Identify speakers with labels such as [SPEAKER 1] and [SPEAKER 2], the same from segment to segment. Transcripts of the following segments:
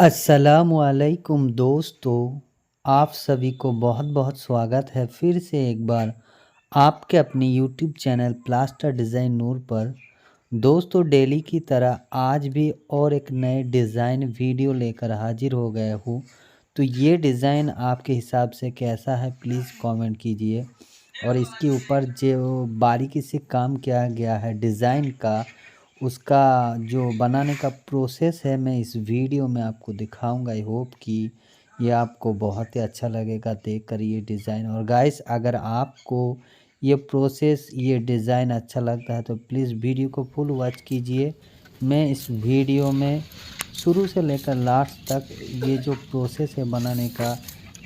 [SPEAKER 1] अस्सलामुअलैकुम दोस्तों, आप सभी को बहुत-बहुत स्वागत है फिर से एक बार आपके अपने यूट्यूब चैनल प्लास्टर डिज़ाइन नूर पर। दोस्तों डेली की तरह आज भी और एक नए डिज़ाइन वीडियो लेकर हाजिर हो गया हूँ। तो ये डिज़ाइन आपके हिसाब से कैसा है प्लीज़ कमेंट कीजिए। और इसके ऊपर जो बारीकी से काम किया गया है डिज़ाइन का, उसका जो बनाने का प्रोसेस है मैं इस वीडियो में आपको दिखाऊंगा। आई होप कि ये आपको बहुत ही अच्छा लगेगा देखकर ये डिज़ाइन। और गाइस अगर आपको ये प्रोसेस ये डिज़ाइन अच्छा लगता है तो प्लीज़ वीडियो को फुल वॉच कीजिए। मैं इस वीडियो में शुरू से लेकर लास्ट तक ये जो प्रोसेस है बनाने का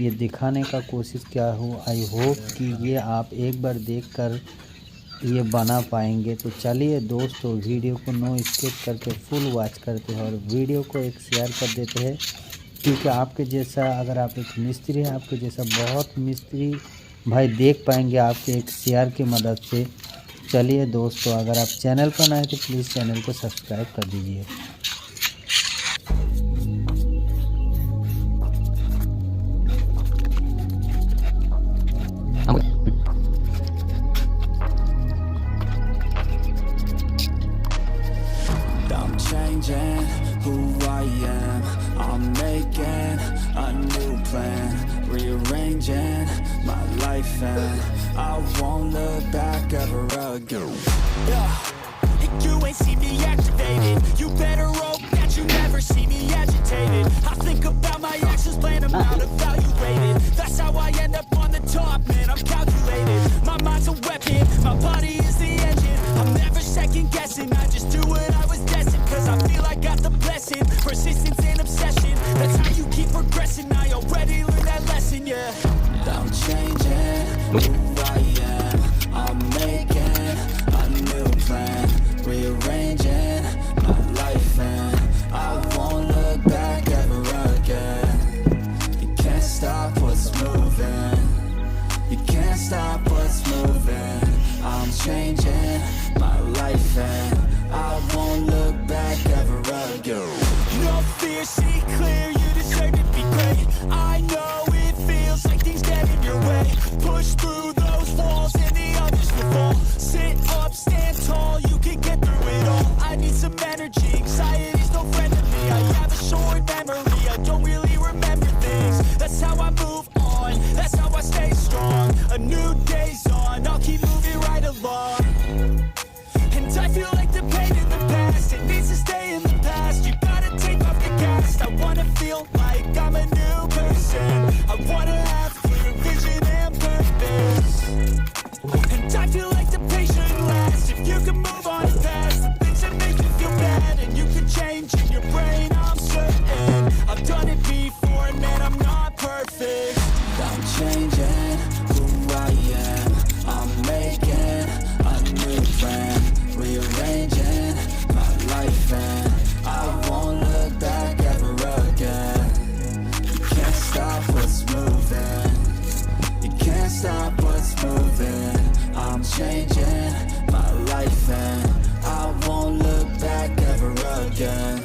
[SPEAKER 1] ये दिखाने का कोशिश किया हूँ। आई होप कि ये आप एक बार देखकर ये बना पाएंगे। तो चलिए दोस्तों वीडियो को नो स्किप करके फुल वॉच करते हैं और वीडियो को एक शेयर कर देते हैं, क्योंकि आपके जैसा अगर आप एक मिस्त्री हैं आपके जैसा बहुत मिस्त्री भाई देख पाएंगे आपके एक शेयर की मदद से। चलिए दोस्तों अगर आप चैनल पर नए हैं तो प्लीज़ चैनल को सब्सक्राइब कर दीजिए।
[SPEAKER 2] I'm changing who I am. I'm making a new plan, rearranging my life, and I won't look back ever again. Yeah, you ain't see me activated. You better hope that you never see me agitated. I think about my actions, plan them out, evaluated. That's how I end up on the top, man. I'm calculated. My mind's a weapon, my body is the engine. I'm never second guessing. I just do what I was destined, cause I feel I got the blessing. Persistence and obsession, that's how you keep progressing. I already learned that lesson, yeah. I'm changing who I am. I'm making a new plan, rearranging my life, and I won't look back ever again. You can't stop what's moving. You can't stop what's moving. I'm changing my life, and I won't look back ever again. No fear, see clear, you deserve to be great. I know it feels like things get in your way. Push through those walls and the others will fall. Sit up, stand tall, you can get through it all. I need some energy, anxiety's no friend to me. I have a short memory, I don't really remember things. That's how I move on, that's how I stay strong. A new day's on, I'll keep moving right along. And I feel like the pain in the past, it needs to stay in the past. You gotta take off the cast. I wanna feel like I'm a new person. I wanna have clear vision and purpose. And I feel like the pain shouldn't last. If you can move on past the things that make you feel bad, and you can change in your brain, I'm certain. I've done it before, man, I'm not perfect. I'm changing who I am. I'm making a new plan, rearranging my life, and I won't look back ever again. You can't stop what's moving. You can't stop what's moving. I'm changing my life, and I won't look back ever again.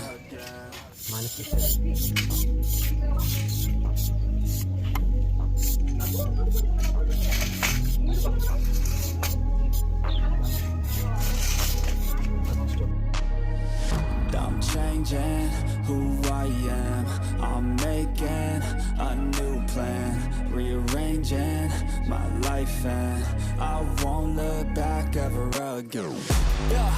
[SPEAKER 2] I'm changing who I am. I'm making a new plan, rearranging my life, and I won't look back ever again. Yeah,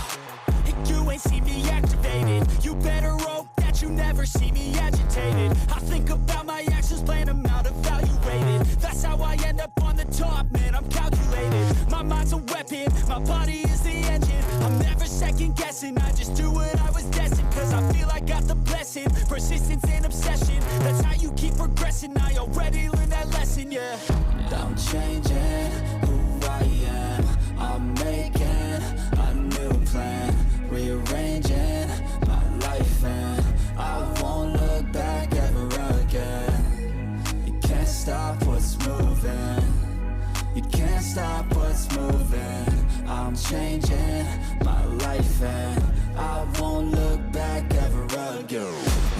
[SPEAKER 2] you ain't see me activated. You better hope that you never see me agitated. I think about my actions, plan them out, evaluated. That's how I end up on the top, man. I'm calculated. My mind's a weapon, my body is the engine. I'm never second guessing. I just do what I was destined, cause I feel I got the blessing. Persistence and obsession, that's how you keep progressing. I already learned that lesson, yeah. I'm changing who I am. I'm making a new plan, rearranging my life, and I won't look back ever again. You can't stop what's moving. You can't stop what's moving. I'm changing my life, and I won't look back ever again.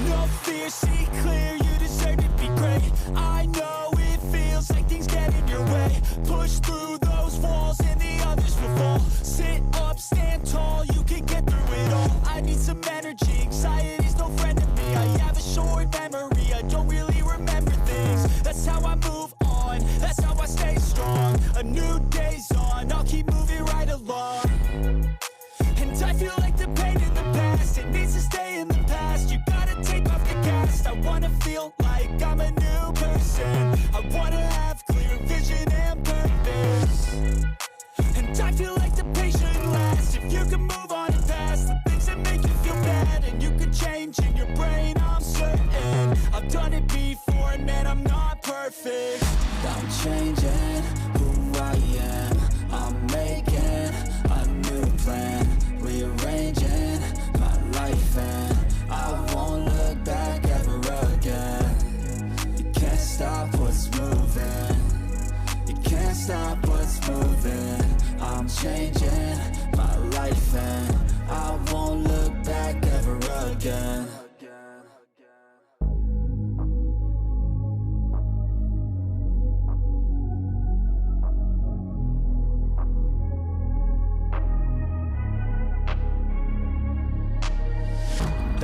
[SPEAKER 2] No fear. fear, see clear, you deserve to be great. I know it feels like things get in your way. Push through those walls and the others will fall. Sit up, stand tall, you can get through it all. I need some energy, anxiety's no friend to me. I have a short memory, I don't really remember things. That's how I move on, that's how I stay strong. A new day's on, I'll keep moving right along. And I feel like the pain in the past, it needs to stay in the past. You gotta take off the cast. I wanna feel like I'm a new person. I wanna have clear vision and purpose. And I feel like the pain shouldn't last. If you can move on and past the things that make you feel bad, and you can change in your brain, I'm certain. I've done it before and man, I'm not perfect. I'm changing who I am. I'm making a new plan, rearranging my life, and I won't look back ever again. You can't stop what's moving, you can't stop what's moving. I'm changing my life, and I won't look back ever again.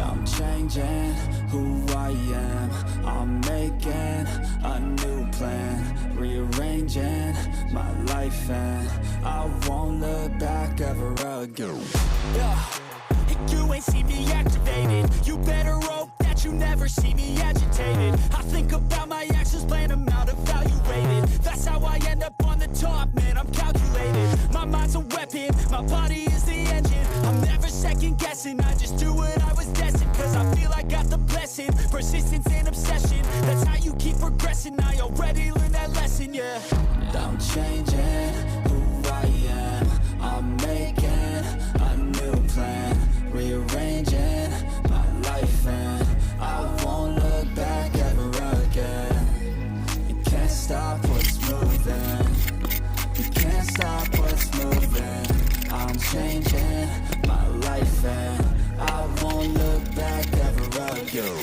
[SPEAKER 2] I'm changing who I am. I'm making a new plan, rearranging my life, and I won't look back ever again. Yeah. You ain't see me activated. You better hope that you never see me agitated. I think about my actions, plan them out, evaluated. That's how I end up on the top, man, I'm calculated. My mind's a weapon, my body is the engine. I'm never second guessing, I just do what I was destined. Cause I feel I got the blessing, persistence and obsession. That's how you keep progressing, I already learned that lesson, yeah. I'm changing who I am. I'm making a new plan, rearranging my life, and I won't look back ever again. You can't stop what's moving, you can't stop what's moving. I'm changing my life, and I won't look back ever again.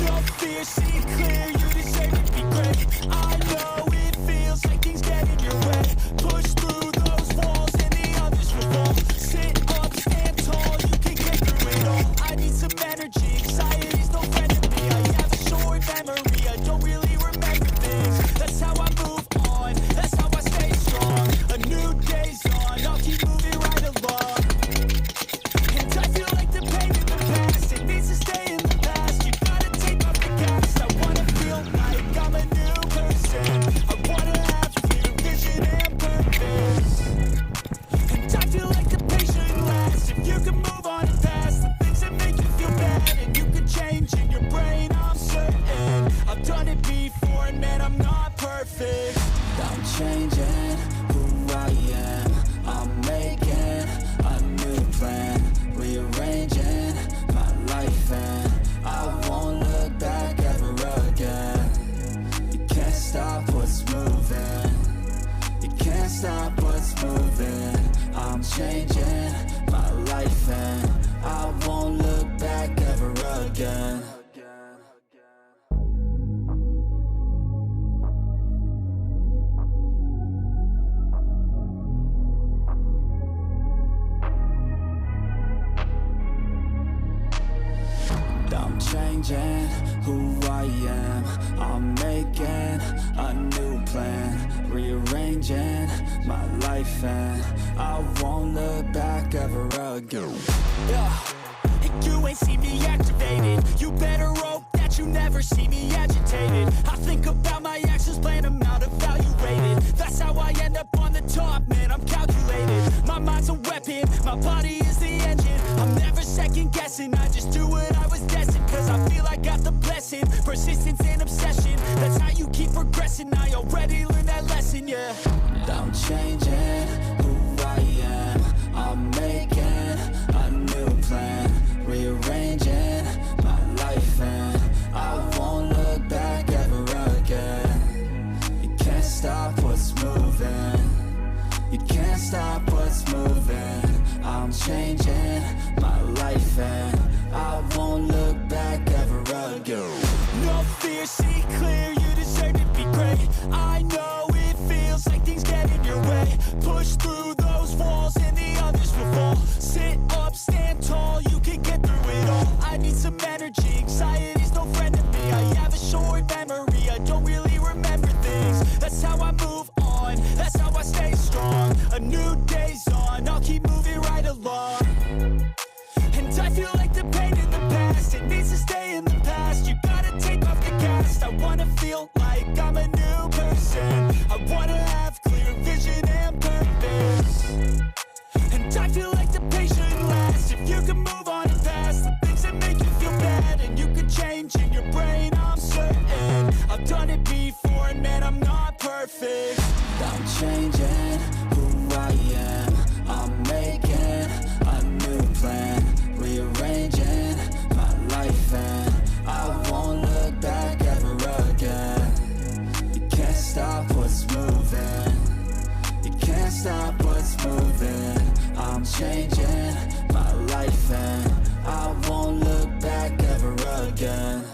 [SPEAKER 2] No fear, see clear, you deserve to be great. I know it feels like things get in your way. Push through those walls and the others will fall. Sit up, stand tall, you can get through it all. I need some energy, anxiety's no friend to me. I have a short memory, I don't really remember things. That's how I move on, that's how I stay strong. A new day's on, I'll keep moving right along. And I feel like the pain in the past, it needs to stay in the past. You gotta take off the cast. I wanna feel like I'm a new person. I wanna have clear vision and purpose. And I feel like the pain shouldn't last. If you can move on and past the things that make you feel bad, and you can change in your brain, I'm certain. I've done it before and man, I'm not perfect. I'm changing who I am. I'm making a new plan, rearranging my life, and I won't look back ever again. You can't stop what's moving, you can't stop what's moving. I'm changing my life, and I won't look back ever again. I'm changing who I am. I'm making a new plan, rearranging my life, and I won't look back ever again. Yeah. You ain't see me activated. You better hope that you never see me agitated. I think about my actions, plan them out, evaluated. That's how I end up on the top, man, I'm calculated. My mind's a weapon, my body is the engine. I'm never second guessing, I just do what I was destined. Cause I feel I got the blessing, persistence and obsession. That's how you keep progressing, I already learned that lesson, yeah. I'm changing who I am. I'm making a new plan, rearranging my life, and I won't look back ever again. You can't stop what's moving, you can't stop what's moving. I'm changing my life, and I won't look back ever again. No fear, see clear, you deserve to be great. I know it feels like things get in your way. Push through those walls and the others will fall. Sit up, stand tall, you can get through it all. I need some energy, anxiety's no friend to me. I have a short memory, I don't really remember things. That's how I move on, that's how I stay strong. A new day's on, I'll keep moving right along. And I feel like the pain in the past, it needs to stay in the past. You gotta take off the cast. I wanna feel like I'm a new person. I wanna have clear vision and purpose. And I feel like the pain shouldn't last. If you can move on and past the things that make you feel bad, and you can change in your brain, I'm certain. I've done it before and man, I'm not perfect. I'm changing who I am. I'm making a new plan, rearranging my life, and I won't look back ever again. You can't stop what's moving, you can't stop what's moving. I'm changing my life, and I won't look back ever again.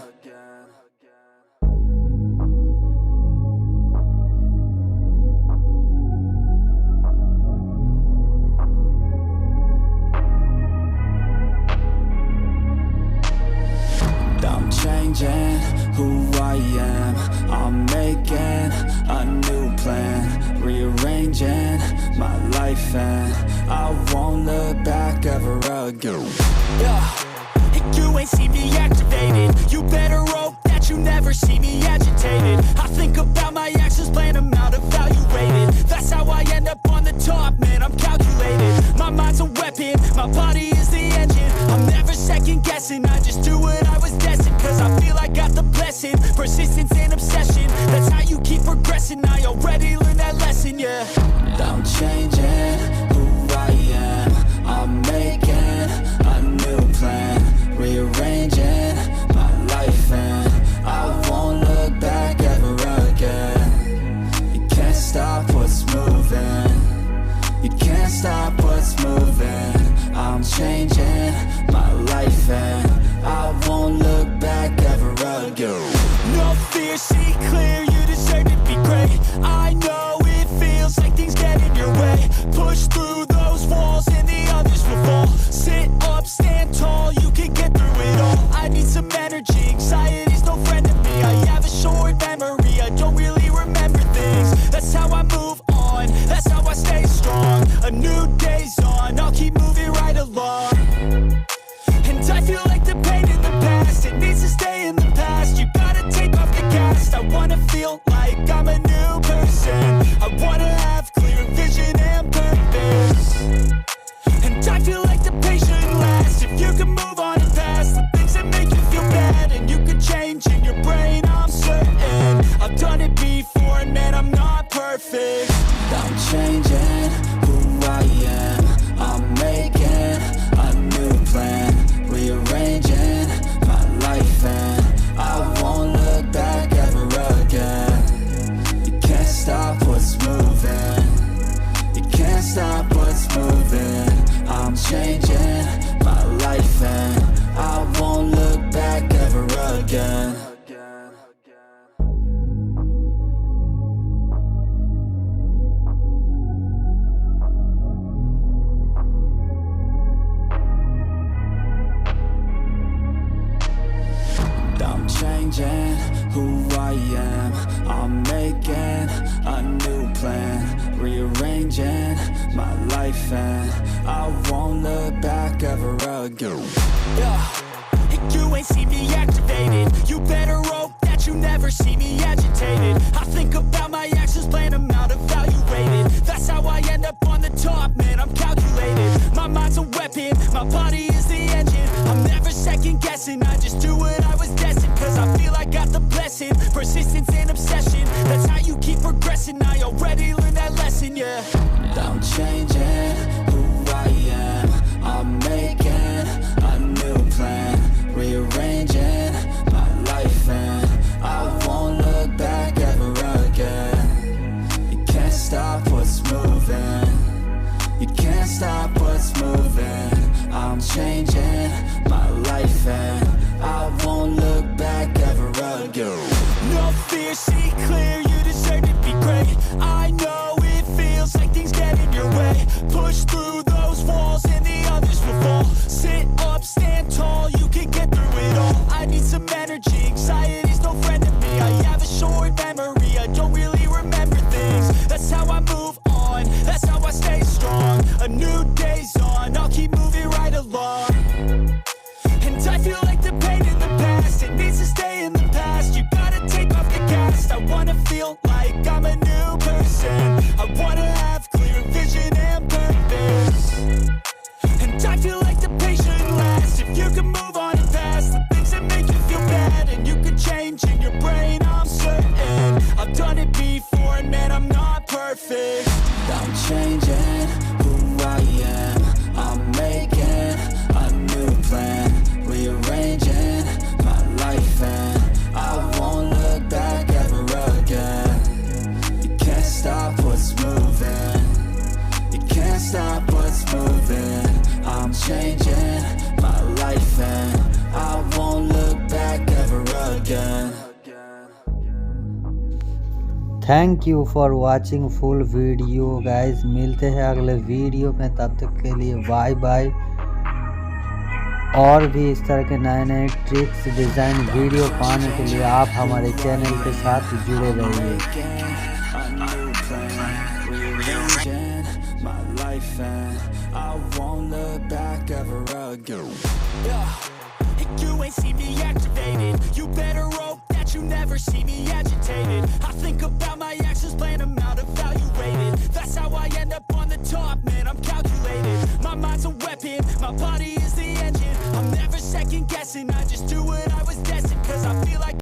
[SPEAKER 2] I'm changing who I am. I'm making a new plan, rearranging my life, and I won't look back ever again. Yeah. You ain't see me activated. You better hope that you never see me agitated. I think about my actions, plan them out, evaluated. That's how I end up on the top, man, I'm calculated. My mind's a weapon, my body is the engine. I'm never second guessing, I just do what I was destined. Cause I feel I got the blessing, persistence and obsession. That's how you keep progressing, I already learned that lesson, yeah. I'm changing who I am. I'm making a new plan, rearranging my life, and I won't look back ever again. You can't stop what's moving, you can't stop what's moving. I'm changing my life, and I won't look back ever again. No fear, see clear, you deserve to be great. I know it feels like things get in your way. Push through those walls and the others will fall. Sit up, stand tall, you can get through it all. I need some energy, anxiety's no friend to me. I have a short memory, I don't really remember things. That's how I move on, that's how I stay strong. A new day's on, I'll keep moving right along. And I feel like the pain in the past, it needs to stay in the past. You gotta take off the cast. I wanna feel like I'm a new person. I wanna have clear vision and purpose. And I feel like the pain shouldn't last. If you can move on and past the things that make you feel bad, and you can change in your brain, I'm certain. I've done it before and man, I'm not perfect. I'm changing who I am. I'm making a new plan, rearranging my life, and I won't look back ever again. You can't stop what's moving, you can't stop what's moving. I'm changing my life, and I won't look back ever again. I'm changing who I am. I'm making a new plan, rearranging my life, and I won't look back ever again. Yeah. You ain't see me activated. You better hope that you never see me agitated. I think about my actions, plan them out, evaluated. That's how I end up on the top, man, I'm calculated. My mind's a weapon, my body is the engine. I'm never second guessing, I just do what I was destined. Cause I feel I got the blessing, persistence and obsession. That's how you keep progressing, I already learned that lesson, yeah. I'm changing who I am. I'm making a new plan, rearranging my life, and I won't look back ever again. You can't stop what's moving, you can't stop what's moving. I'm changing my life, and I won't look back ever again. No fear, see clear, you deserve to be great. I know it feels like things get in your way. Push through those walls and the others will fall. Sit up, stand tall, you can get through it all. I need some energy, anxiety's no friend to me. I have a short memory, I don't really remember things. That's how I move on, that's how I stay strong. A new day's on, I'll keep moving right along. And I feel like the pain in the past, it needs to stay in the past. You gotta take off the cast. I wanna feel like I'm a new person. I wanna have clear vision and purpose. And I feel like the pain shouldn't last. If you can move on and past the things that make you feel bad, and you can change in your brain, I'm certain. I've done it before and man, I'm not perfect. I'm changing who I am. I'm making a new plan, rearranging my life, and I won't look back ever again. You can't stop what's moving, you can't stop what's moving. I'm changing my life and I won't look back ever again.
[SPEAKER 1] Thank you for watching full video guys. मिलते हैं अगले video में, तब तक के लिए bye bye. और भी इस तरह के नए नए ट्रिक्स डिज़ाइन वीडियो पाने के लिए आप हमारे चैनल के साथ जुड़े रहिए।
[SPEAKER 2] You ain't see me activated. You better hope that you never see me agitated. I think about my actions, plan them out, evaluated. That's how I end up on the top, man, I'm calculated. My mind's a weapon, my body is the engine. I'm never second guessing, I just do what I was destined.